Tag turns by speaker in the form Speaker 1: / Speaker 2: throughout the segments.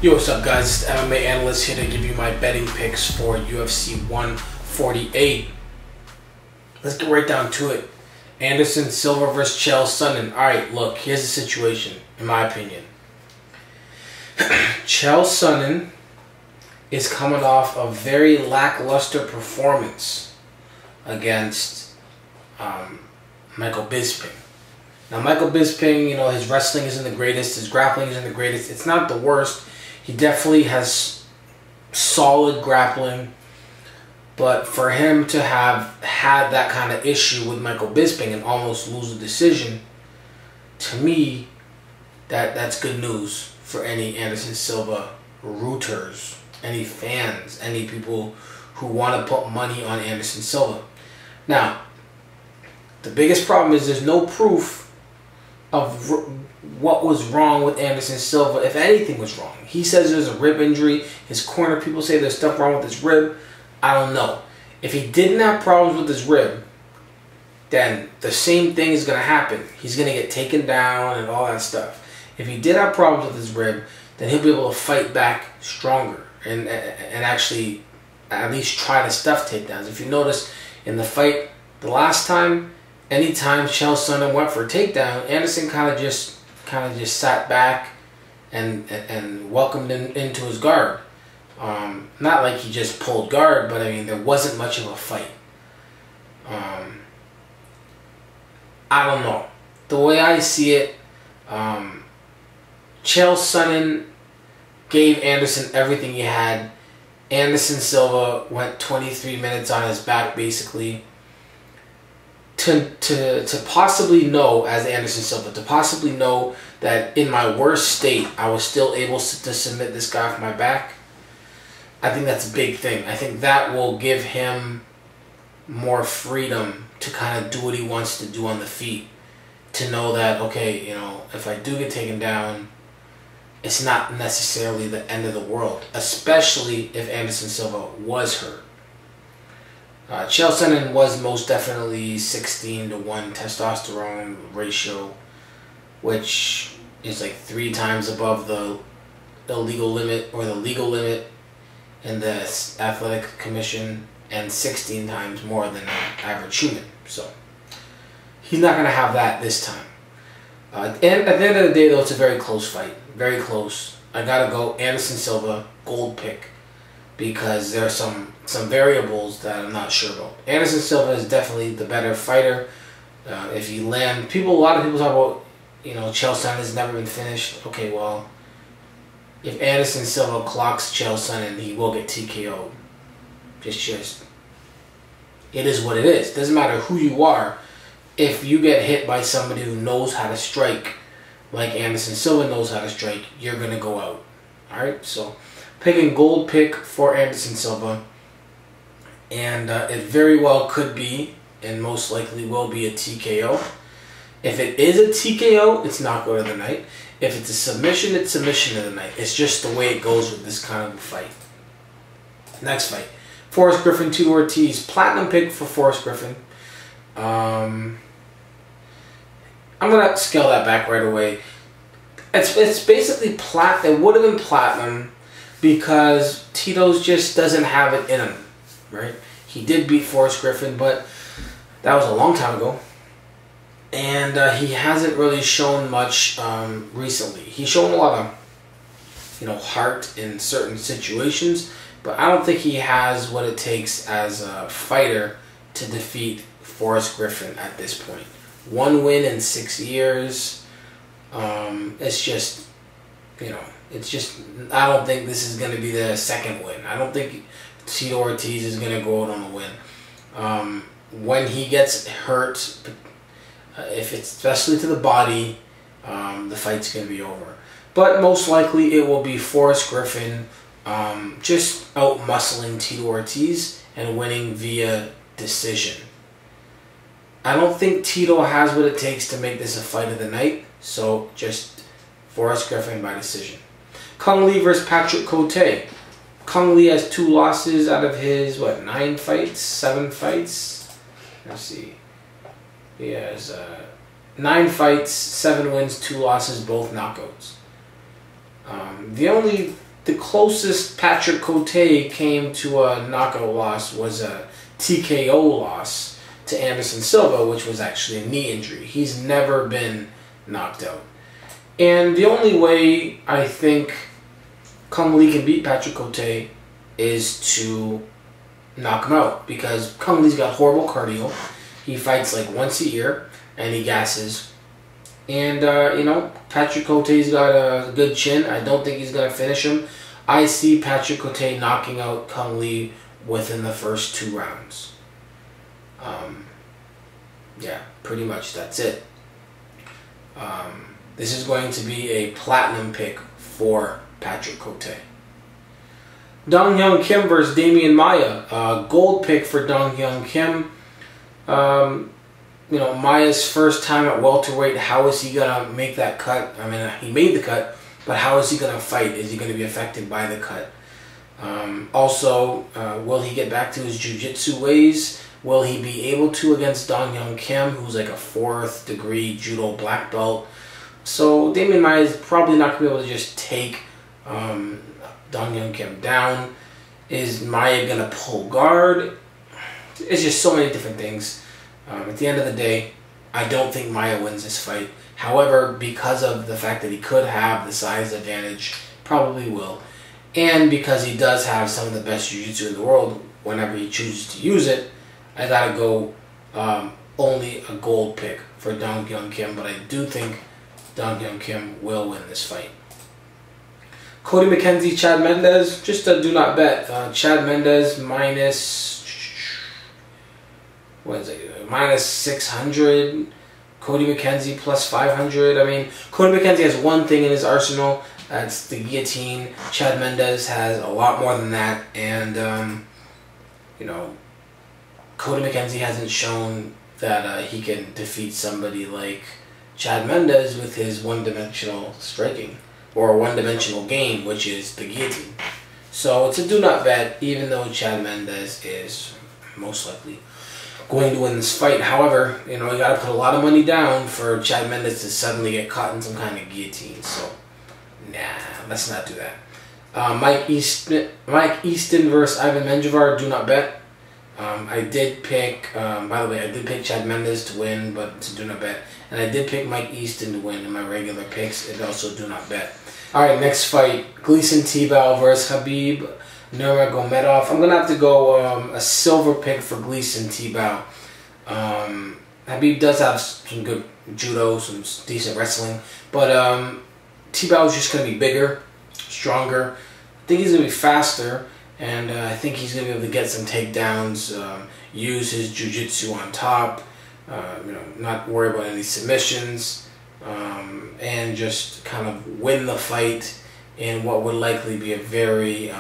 Speaker 1: Yo, what's up guys, it's the MMA Analyst here to give you my betting picks for UFC 148. Let's get right down to it. Anderson Silva versus Chael Sonnen. Alright, look, here's the situation, in my opinion. Chael Sonnen is coming off a very lackluster performance against Michael Bisping. Now, Michael Bisping, you know, his wrestling isn't the greatest, his grappling isn't the greatest. It's not the worst. He definitely has solid grappling, but for him to have had that kind of issue with Michael Bisping and almost lose a decision, to me, that's good news for any Anderson Silva rooters, any fans, any people who want to put money on Anderson Silva. Now, the biggest problem is there's no proof of what was wrong with Anderson Silva, if anything was wrong. He says there's a rib injury. His corner people say there's stuff wrong with his rib. I don't know. If he didn't have problems with his rib, then the same thing is going to happen. He's going to get taken down and all that stuff. If he did have problems with his rib, then he'll be able to fight back stronger and actually at least try to stuff takedowns. If you notice in the fight the last time, anytime Chael Sonnen went for a takedown, Anderson kind of just sat back and welcomed him into his guard. Not like he just pulled guard, but I mean there wasn't much of a fight. I don't know. The way I see it, Chael Sonnen gave Anderson everything he had. Anderson Silva went 23 minutes on his back basically. To possibly know, as Anderson Silva, to possibly know that in my worst state, I was still able to submit this guy off my back, I think that's a big thing. I think that will give him more freedom to kind of do what he wants to do on the feet. To know that, okay, you know, if I do get taken down, it's not necessarily the end of the world, especially if Anderson Silva was hurt. Chael Sonnen was most definitely 16-to-1 testosterone ratio, which is like 3 times above the illegal limit or the legal limit in the athletic commission, and 16 times more than an average human. So he's not going to have that this time. And at the end of the day, though, it's a very close fight. Very close. I got to go Anderson Silva, gold pick, because there are some variables that I'm not sure about. Anderson Silva is definitely the better fighter. If he land, a lot of people talk about, you know, Chael Sonnen has never been finished. Okay, well, if Anderson Silva clocks Chael Sonnen, he will get TKO'd. Just, it is what it is. Doesn't matter who you are. If you get hit by somebody who knows how to strike, like Anderson Silva knows how to strike, you're going to go out. Alright, so picking gold pick for Anderson Silva, and it very well could be, and most likely will be, a TKO. If it is a TKO, it's knockout of the night. If it's a submission, it's submission of the night. It's just the way it goes with this kind of a fight. Next fight, Forrest Griffin to Ortiz. Platinum pick for Forrest Griffin. I'm gonna scale that back right away. It's basically it would have been platinum, because Tito's just doesn't have it in him, right? He did beat Forrest Griffin, but that was a long time ago. And he hasn't really shown much recently. He's shown a lot of, you know, heart in certain situations, but I don't think he has what it takes as a fighter to defeat Forrest Griffin at this point. 1 win in 6 years. It's just, you know, it's just, I don't think this is going to be the second win. I don't think Tito Ortiz is going to go out on a win. When he gets hurt, if it's especially to the body, the fight's going to be over. But most likely it will be Forrest Griffin just out-muscling Tito Ortiz and winning via decision. I don't think Tito has what it takes to make this a fight of the night, so just Forrest Griffin by decision. Cung versus Patrick Côté. Cung has 2 losses out of his, 9 fights? 7 fights? Let's see. He has 9 fights, 7 wins, 2 losses, both knockouts. The only the closest Patrick Côté came to a knockout loss was a TKO loss to Anderson Silva, which was actually a knee injury. He's never been knocked out. And the only way I think Cung Lee can beat Patrick Côté is to knock him out, because Cung Lee's got horrible cardio. He fights like once a year, and he gasses. And, you know, Patrick Côté's got a good chin. I don't think he's going to finish him. I see Patrick Côté knocking out Cung Lee within the first 2 rounds. Yeah, pretty much that's it. This is going to be a platinum pick for Patrick Côté. Dong Hyun Kim versus Demian Maia. Gold pick for Dong Hyun Kim. You know, Maia's first time at welterweight. How is he going to make that cut? I mean, he made the cut, but how is he going to fight? Is he going to be affected by the cut? Also, will he get back to his jiu-jitsu ways? Will he be able to against Dong Hyun Kim, who's like a 4th degree judo black belt? So Demian Maia is probably not going to be able to just take Dong Hyun Kim down. Is Maia going to pull guard? It's just so many different things. At the end of the day, I don't think Maia wins this fight. However, because of the fact that he could have the size advantage, probably will. And because he does have some of the best jiu-jitsu in the world, whenever he chooses to use it, I gotta go only a gold pick for Dong Hyun Kim, but I do think Dong Hyun Kim will win this fight. Cody McKenzie, Chad Mendes, just a do not bet. Chad Mendes minus, what is it, minus 600. Cody McKenzie plus 500. I mean, Cody McKenzie has one thing in his arsenal. That's the guillotine. Chad Mendes has a lot more than that. And, you know, Cody McKenzie hasn't shown that he can defeat somebody like Chad Mendes with his one-dimensional striking, or a one-dimensional game, which is the guillotine. So it's a do not bet, even though Chad Mendes is most likely going to win this fight. However, you know, you got to put a lot of money down for Chad Mendes to suddenly get caught in some kind of guillotine. So, nah, let's not do that. Mike Easton versus Ivan Menjivar, do not bet. I did pick, by the way, I did pick Chad Mendes to win, but it's a do not bet. And I did pick Mike Easton to win in my regular picks. It also do not bet. Alright, next fight. Gleison Tibau versus Khabib Nurmagomedov. I'm going to have to go a silver pick for Gleison Tibau. Khabib does have some good judo, some decent wrestling. But Tibau is just going to be bigger, stronger. I think he's going to be faster. And I think he's going to be able to get some takedowns, use his jiu-jitsu on top, you know, not worry about any submissions, and just kind of win the fight in what would likely be a very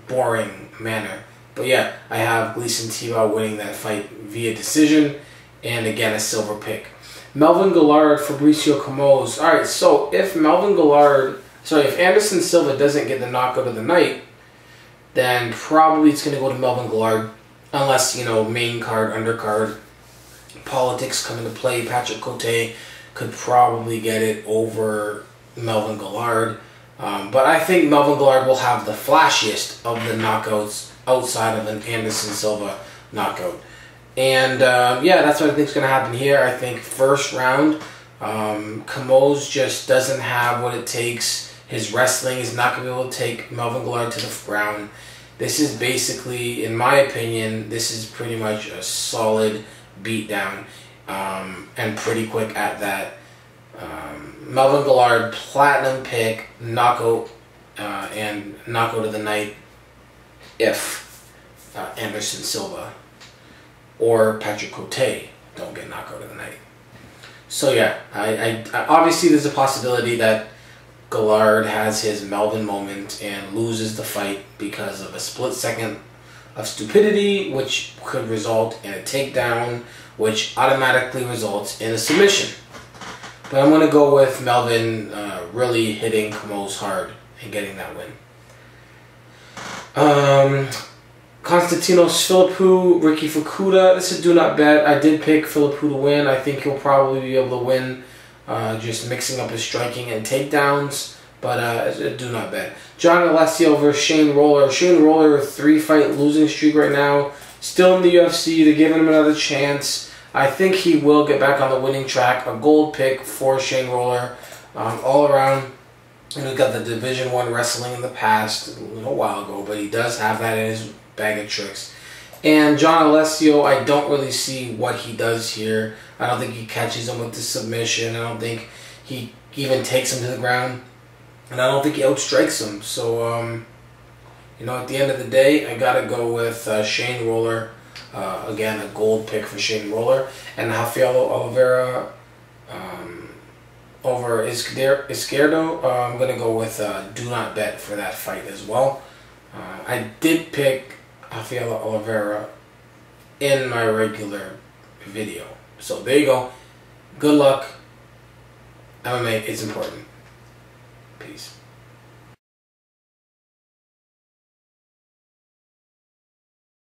Speaker 1: boring manner. But yeah, I have Gleison Tibau winning that fight via decision, and again, a silver pick. Melvin Guillard, Fabrício Camões. Alright, so if if Anderson Silva doesn't get the knockout of the night, then probably it's going to go to Melvin Guillard, unless, you know, main card, undercard, politics come into play. Patrick Côté could probably get it over Melvin Guillard. But I think Melvin Guillard will have the flashiest of the knockouts outside of an Anderson Silva knockout. And, yeah, that's what I think is going to happen here. I think first round, Camões just doesn't have what it takes. His wrestling is not going to be able to take Melvin Guillard to the ground. This is basically, in my opinion, this is pretty much a solid beatdown, and pretty quick at that. Melvin Guillard, platinum pick, knockout, and knockout of the night if Anderson Silva or Patrick Côté don't get knockout of the night. So yeah, I obviously there's a possibility that Guillard has his Melvin moment and loses the fight because of a split second of stupidity, which could result in a takedown, which automatically results in a submission. But I'm going to go with Melvin really hitting Camões hard and getting that win. Constantinos, Philippou, Riki, FukudA. This is do not bet. I did pick Philippou to win. I think he'll probably be able to win just mixing up his striking and takedowns. But do not bet. John Alessio versus Shane Roller. Shane Roller, 3-fight losing streak right now. Still in the UFC. They're giving him another chance. I think he will get back on the winning track. A gold pick for Shane Roller. All around. And he got the Division I wrestling in the past, a little while ago, but he does have that in his bag of tricks. And John Alessio, I don't really see what he does here. I don't think he catches him with the submission. I don't think he even takes him to the ground. And I don't think he outstrikes him. So, you know, at the end of the day, I got to go with Shane Roller. Again, a gold pick for Shane Roller. And Rafaello Oliveira over Izquierdo. I'm going to go with do not bet for that fight as well. I did pick Rafaello Oliveira in my regular video. So there you go. Good luck. MMA, it's important. Peace.